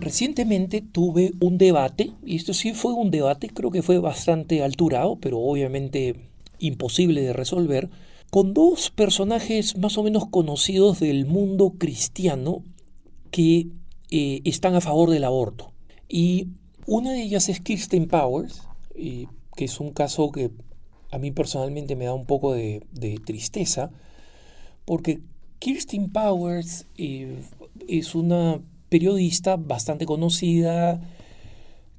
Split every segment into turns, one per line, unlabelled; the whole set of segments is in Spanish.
Recientemente tuve un debate, y esto sí fue un debate, creo que fue bastante alturado, pero obviamente imposible de resolver, con dos personajes más o menos conocidos del mundo cristiano que están a favor del aborto. Y una de ellas es Kirsten Powers, que es un caso que a mí personalmente me da un poco de tristeza, porque Kirsten Powers es una periodista bastante conocida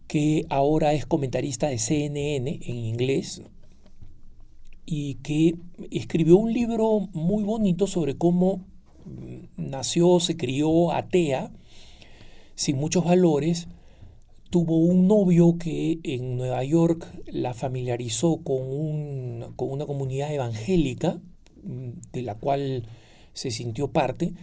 que ahora es comentarista de CNN en inglés y que escribió un libro muy bonito sobre cómo nació, se crió atea, sin muchos valores. Tuvo un novio que en Nueva York la familiarizó con una comunidad evangélica de la cual se sintió parte.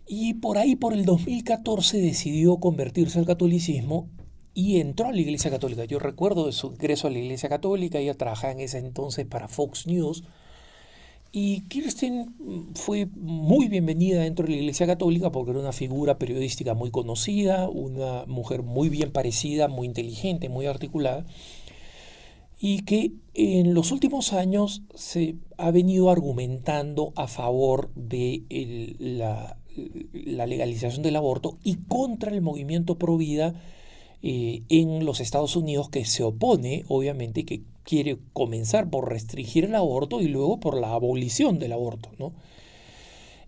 Y por ahí, por el 2014, decidió convertirse al catolicismo y entró a la Iglesia Católica. Yo recuerdo de su ingreso a la Iglesia Católica, ella trabajaba en ese entonces para Fox News. Y Kirsten fue muy bienvenida dentro de la Iglesia Católica porque era una figura periodística muy conocida, una mujer muy bien parecida, muy inteligente, muy articulada, y que en los últimos años se ha venido argumentando a favor de la legalización del aborto y contra el movimiento pro vida en los Estados Unidos, que se opone, obviamente, que quiere comenzar por restringir el aborto y luego por la abolición del aborto, ¿no?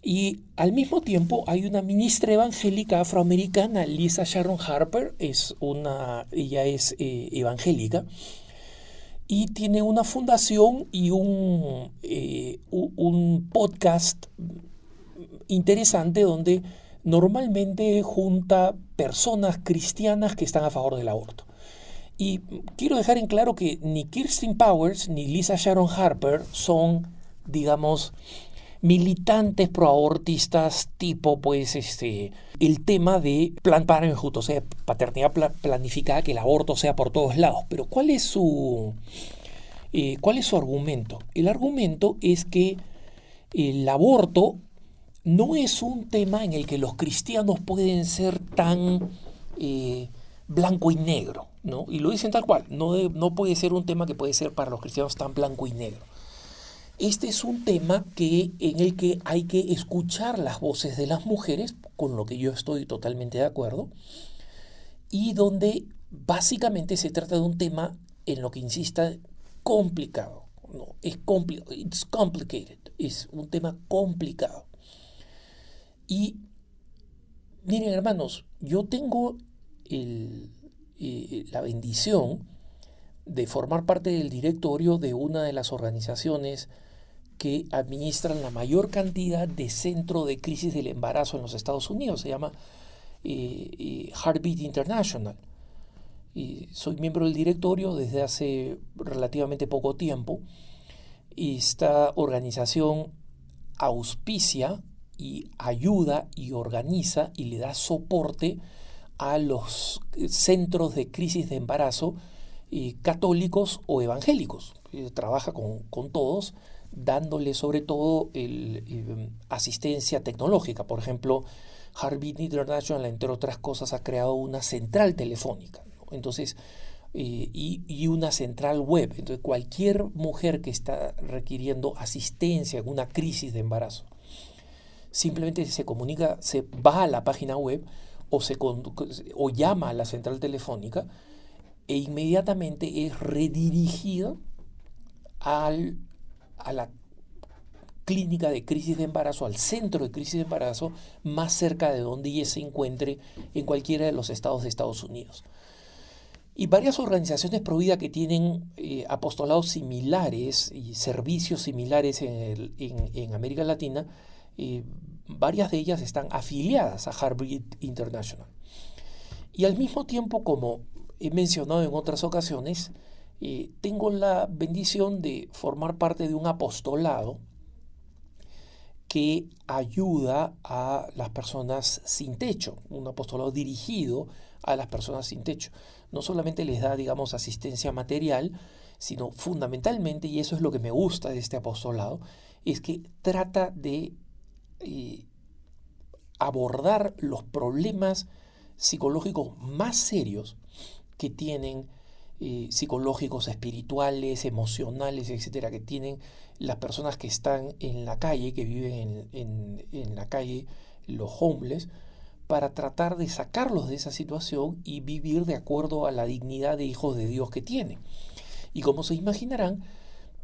Y al mismo tiempo hay una ministra evangélica afroamericana, Lisa Sharon Harper, ella es evangélica, y tiene una fundación y un podcast interesante donde normalmente junta personas cristianas que están a favor del aborto. Y quiero dejar en claro que ni Kirsten Powers ni Lisa Sharon Harper son, digamos, militantes proabortistas tipo, pues, el tema de Planned Parenthood, o sea, paternidad planificada, que el aborto sea por todos lados. Pero ¿cuál es su argumento? El argumento es que el aborto no es un tema en el que los cristianos pueden ser tan blanco y negro, ¿no? Y lo dicen tal cual, no puede ser un tema que puede ser para los cristianos tan blanco y negro. Este es un tema en el que hay que escuchar las voces de las mujeres, con lo que yo estoy totalmente de acuerdo, y donde básicamente se trata de un tema en lo que insista complicado, ¿no? It's complicated, es un tema complicado. Y miren, hermanos, yo tengo la bendición de formar parte del directorio de una de las organizaciones que administran la mayor cantidad de centros de crisis del embarazo en los Estados Unidos. Se llama Heartbeat International. Soy miembro del directorio desde hace relativamente poco tiempo. Esta organización auspicia y ayuda y organiza y le da soporte a los centros de crisis de embarazo católicos o evangélicos. Trabaja con todos, dándole sobre todo asistencia tecnológica. Por ejemplo, Heartbeat International, entre otras cosas, ha creado una central telefónica, ¿no? Entonces, y una central web. Entonces, cualquier mujer que está requiriendo asistencia en una crisis de embarazo, simplemente se comunica, se va a la página web o llama a la central telefónica e inmediatamente es redirigida a la clínica de crisis de embarazo, al centro de crisis de embarazo más cerca de donde ella se encuentre en cualquiera de los estados de Estados Unidos. Y varias organizaciones pro vida que tienen apostolados similares y servicios similares en América Latina, varias de ellas están afiliadas a Heartbeat International. Y al mismo tiempo, como he mencionado en otras ocasiones, tengo la bendición de formar parte de un apostolado que ayuda a las personas sin techo, un apostolado dirigido a las personas sin techo. No solamente les da, digamos, asistencia material, sino fundamentalmente, y eso es lo que me gusta de este apostolado, es que trata de abordar los problemas psicológicos más serios que tienen, psicológicos, espirituales, emocionales, etcétera, que tienen las personas que están en la calle, que viven en la calle, los homeless, para tratar de sacarlos de esa situación y vivir de acuerdo a la dignidad de hijos de Dios que tienen. Y como se imaginarán,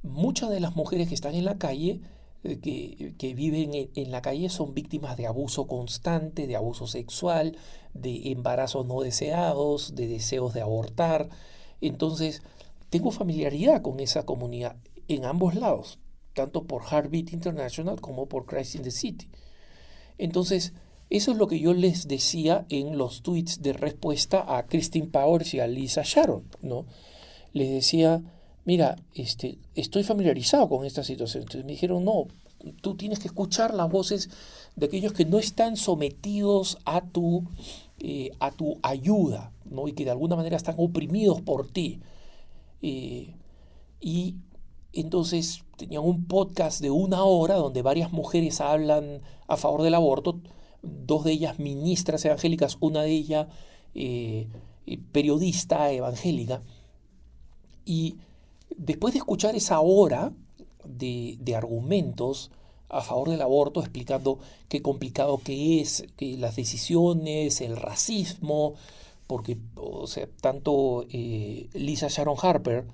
muchas de las mujeres que están en la calle, que viven en la calle, son víctimas de abuso constante, de abuso sexual, de embarazos no deseados, de deseos de abortar. Entonces, tengo familiaridad con esa comunidad en ambos lados, tanto por Heartbeat International como por Christ in the City. Entonces, eso es lo que yo les decía en los tweets de respuesta a Christine Powers y a Lisa Sharon, ¿no? Les decía, mira, estoy familiarizado con esta situación. Entonces me dijeron, no, tú tienes que escuchar las voces de aquellos que no están sometidos a tu ayuda, ¿no? Y que de alguna manera están oprimidos por ti. Y entonces tenían un podcast de 1 hora donde varias mujeres hablan a favor del aborto, 2 de ellas ministras evangélicas, una de ellas periodista evangélica. Y después de escuchar esa hora de argumentos a favor del aborto, explicando qué complicado que es, que las decisiones, el racismo, porque o sea, tanto Lisa Sharon Harper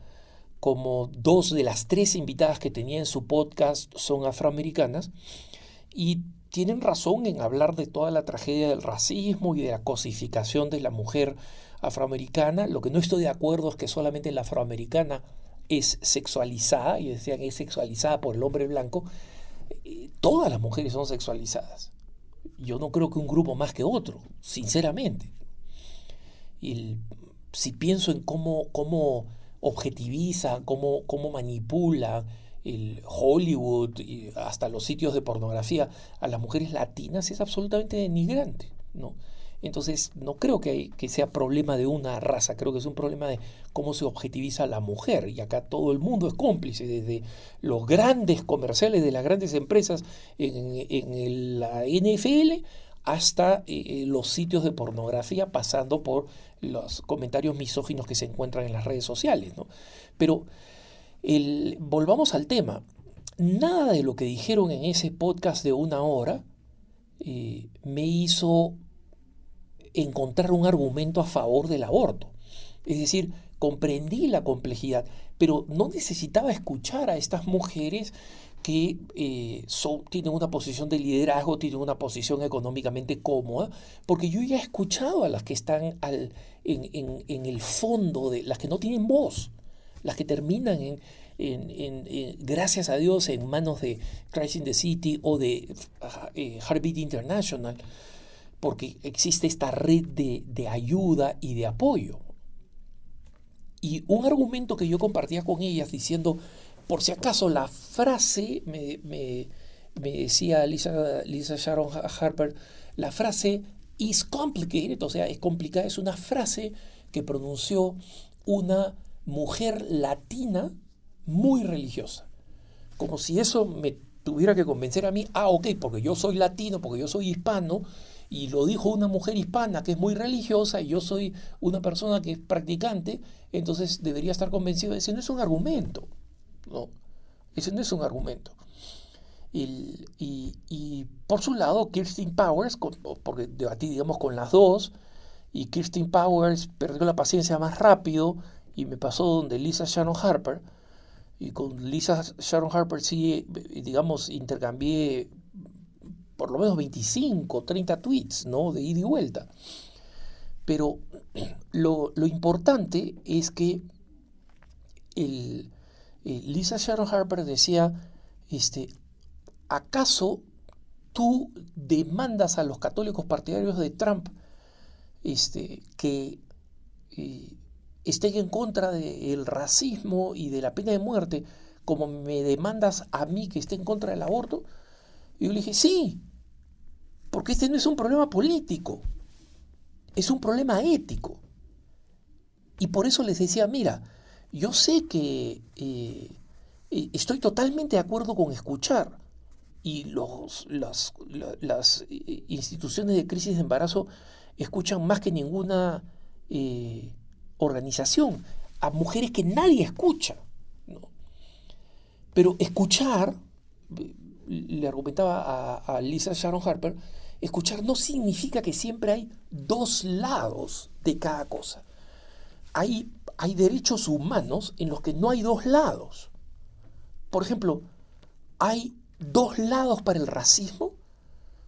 como 2 de las 3 invitadas que tenía en su podcast son afroamericanas, y tienen razón en hablar de toda la tragedia del racismo y de la cosificación de la mujer afroamericana. Lo que no estoy de acuerdo es que solamente la afroamericana es sexualizada, y decían es sexualizada por el hombre blanco. Todas las mujeres son sexualizadas. Yo no creo que un grupo más que otro, sinceramente. Si pienso en cómo objetiviza, cómo manipula el Hollywood y hasta los sitios de pornografía a las mujeres latinas, es absolutamente denigrante, ¿no? Entonces no creo que sea problema de una raza, creo que es un problema de cómo se objetiviza a la mujer, y acá todo el mundo es cómplice, desde los grandes comerciales de las grandes empresas en la NFL hasta los sitios de pornografía, pasando por los comentarios misóginos que se encuentran en las redes sociales, ¿no? Pero volvamos al tema. Nada de lo que dijeron en ese podcast de 1 hora me hizo encontrar un argumento a favor del aborto. Es decir, comprendí la complejidad, pero no necesitaba escuchar a estas mujeres que tienen una posición de liderazgo, tienen una posición económicamente cómoda, porque yo ya he escuchado a las que están en el fondo, de las que no tienen voz, las que terminan gracias a Dios, en manos de Christ in the City o de Heartbeat International, porque existe esta red de ayuda y de apoyo. Y un argumento que yo compartía con ellas diciendo, por si acaso la frase, me decía Lisa Sharon Harper, la frase is complicated, o sea, es complicada, es una frase que pronunció una mujer latina muy religiosa. Como si eso me tuviera que convencer a mí, ok, porque yo soy latino, porque yo soy hispano, y lo dijo una mujer hispana que es muy religiosa y yo soy una persona que es practicante, entonces debería estar convencido. Ese no es un argumento, ¿no? Ese no es un argumento. Y por su lado, Kirsten Powers, porque debatí, digamos, con las dos, y Kirsten Powers perdió la paciencia más rápido y me pasó donde Lisa Sharon Harper, y con Lisa Sharon Harper sí, digamos, intercambié por lo menos 25, 30 tweets, ¿no? De ida y vuelta. Pero lo importante es que Lisa Sharon Harper decía, ¿acaso tú demandas a los católicos partidarios de Trump que estén en contra del racismo y de la pena de muerte, como me demandas a mí que esté en contra del aborto? Y yo le dije, sí, porque este no es un problema político, es un problema ético. Y por eso les decía, mira, yo sé que estoy totalmente de acuerdo con escuchar, y las instituciones de crisis de embarazo escuchan más que ninguna organización, a mujeres que nadie escucha, ¿no? Pero escuchar, le argumentaba a Lisa Sharon Harper, escuchar no significa que siempre hay dos lados de cada cosa. Hay derechos humanos en los que no hay dos lados. Por ejemplo, ¿hay dos lados para el racismo?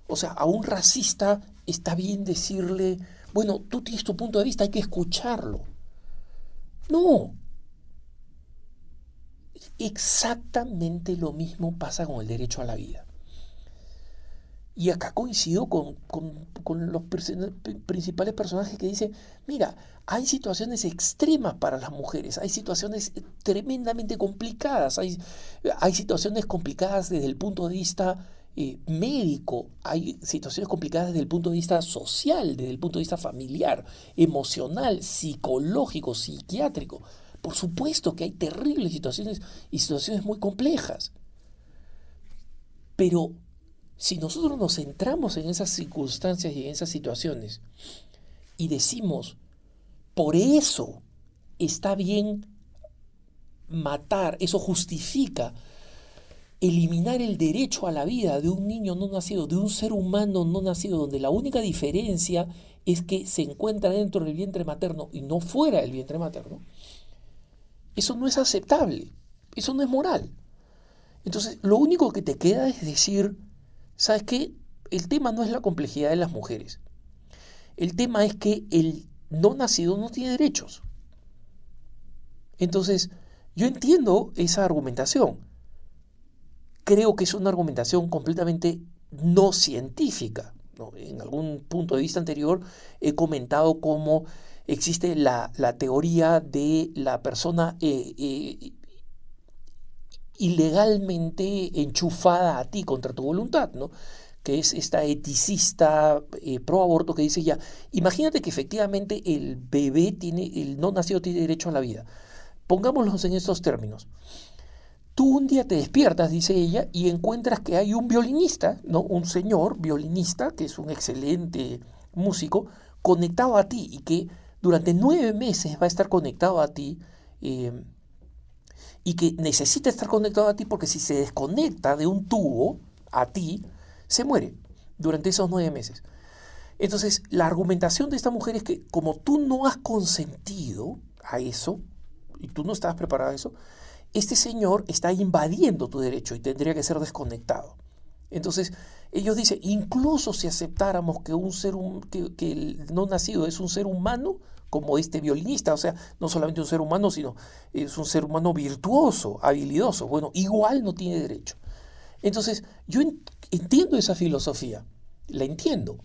O sea, a un racista está bien decirle, bueno, tú tienes tu punto de vista, hay que escucharlo. No. Exactamente lo mismo pasa con el derecho a la vida. Y acá coincido con los principales personajes que dicen, mira, hay situaciones extremas para las mujeres, hay situaciones tremendamente complicadas, hay situaciones complicadas desde el punto de vista médico, hay situaciones complicadas desde el punto de vista social, desde el punto de vista familiar, emocional, psicológico, psiquiátrico. Por supuesto que hay terribles situaciones y situaciones muy complejas. Pero si nosotros nos centramos en esas circunstancias y en esas situaciones y decimos, por eso está bien matar, eso justifica eliminar el derecho a la vida de un niño no nacido, de un ser humano no nacido, donde la única diferencia es que se encuentra dentro del vientre materno y no fuera del vientre materno, eso no es aceptable, eso no es moral. Entonces, lo único que te queda es decir, ¿sabes qué? El tema no es la complejidad de las mujeres. El tema es que el no nacido no tiene derechos. Entonces, yo entiendo esa argumentación. Creo que es una argumentación completamente no científica, ¿no? En algún punto de vista anterior he comentado cómo existe la teoría de la persona ilegalmente enchufada a ti contra tu voluntad, ¿no? Que es esta eticista pro aborto que dice ya, imagínate que efectivamente el no nacido tiene derecho a la vida. Pongámoslos en estos términos. Tú un día te despiertas, dice ella, y encuentras que hay un violinista, ¿no? Un señor violinista, que es un excelente músico, conectado a ti y que durante 9 meses va a estar conectado a ti y que necesita estar conectado a ti porque si se desconecta de un tubo a ti, se muere durante esos 9 meses. Entonces, la argumentación de esta mujer es que como tú no has consentido a eso, y tú no estabas preparado a eso, este señor está invadiendo tu derecho y tendría que ser desconectado. Entonces, ellos dicen, incluso si aceptáramos que que el no nacido es un ser humano, como este violinista, o sea, no solamente un ser humano, sino es un ser humano virtuoso, habilidoso, bueno, igual no tiene derecho. Entonces, yo entiendo esa filosofía, la entiendo.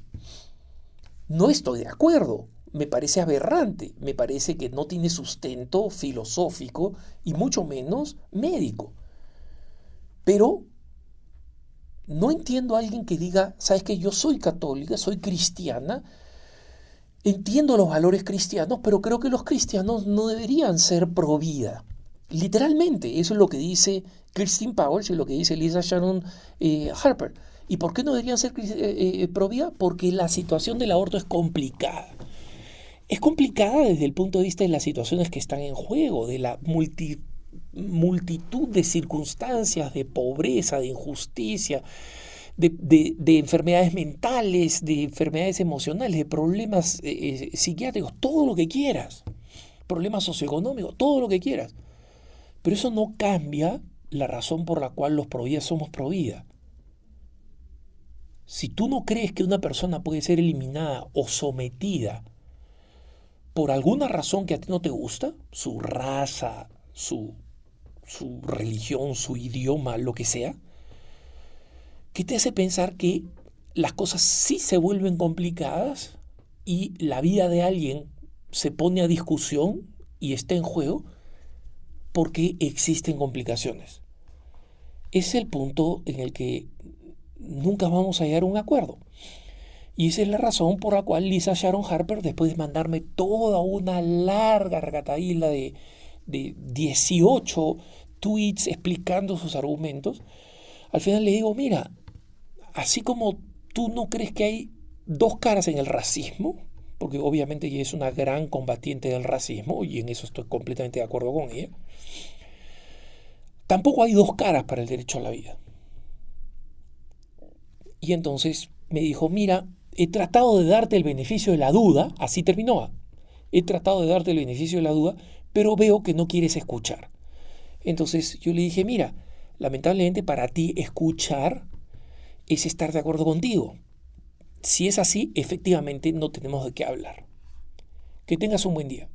No estoy de acuerdo, me parece aberrante, me parece que no tiene sustento filosófico y mucho menos médico. Pero no entiendo a alguien que diga, sabes que yo soy católica, soy cristiana, entiendo los valores cristianos, pero creo que los cristianos no deberían ser pro vida. Literalmente, eso es lo que dice Christine Powers y lo que dice Lisa Sharon Harper. ¿Y por qué no deberían ser pro vida? Porque la situación del aborto es complicada. Es complicada desde el punto de vista de las situaciones que están en juego, de la multitud de circunstancias, de pobreza, de injusticia, de enfermedades mentales, de enfermedades emocionales, de problemas psiquiátricos, todo lo que quieras, problemas socioeconómicos, todo lo que quieras. Pero eso no cambia la razón por la cual los pro vida somos pro vida. Si tú no crees que una persona puede ser eliminada o sometida por alguna razón que a ti no te gusta, su raza, su religión, su idioma, lo que sea, ¿qué te hace pensar que las cosas sí se vuelven complicadas y la vida de alguien se pone a discusión y está en juego porque existen complicaciones? Ese es el punto en el que nunca vamos a llegar a un acuerdo. Y esa es la razón por la cual Lisa Sharon Harper, después de mandarme toda una larga recataíla de 18 tweets explicando sus argumentos, al final le digo, mira, así como tú no crees que hay dos caras en el racismo, porque obviamente ella es una gran combatiente del racismo y en eso estoy completamente de acuerdo con ella. Tampoco hay dos caras para el derecho a la vida. Y entonces me dijo, mira, he tratado de darte el beneficio de la duda, así terminó. He tratado de darte el beneficio de la duda, pero veo que no quieres escuchar. Entonces yo le dije, mira, lamentablemente para ti escuchar es estar de acuerdo contigo. Si es así, efectivamente no tenemos de qué hablar. Que tengas un buen día.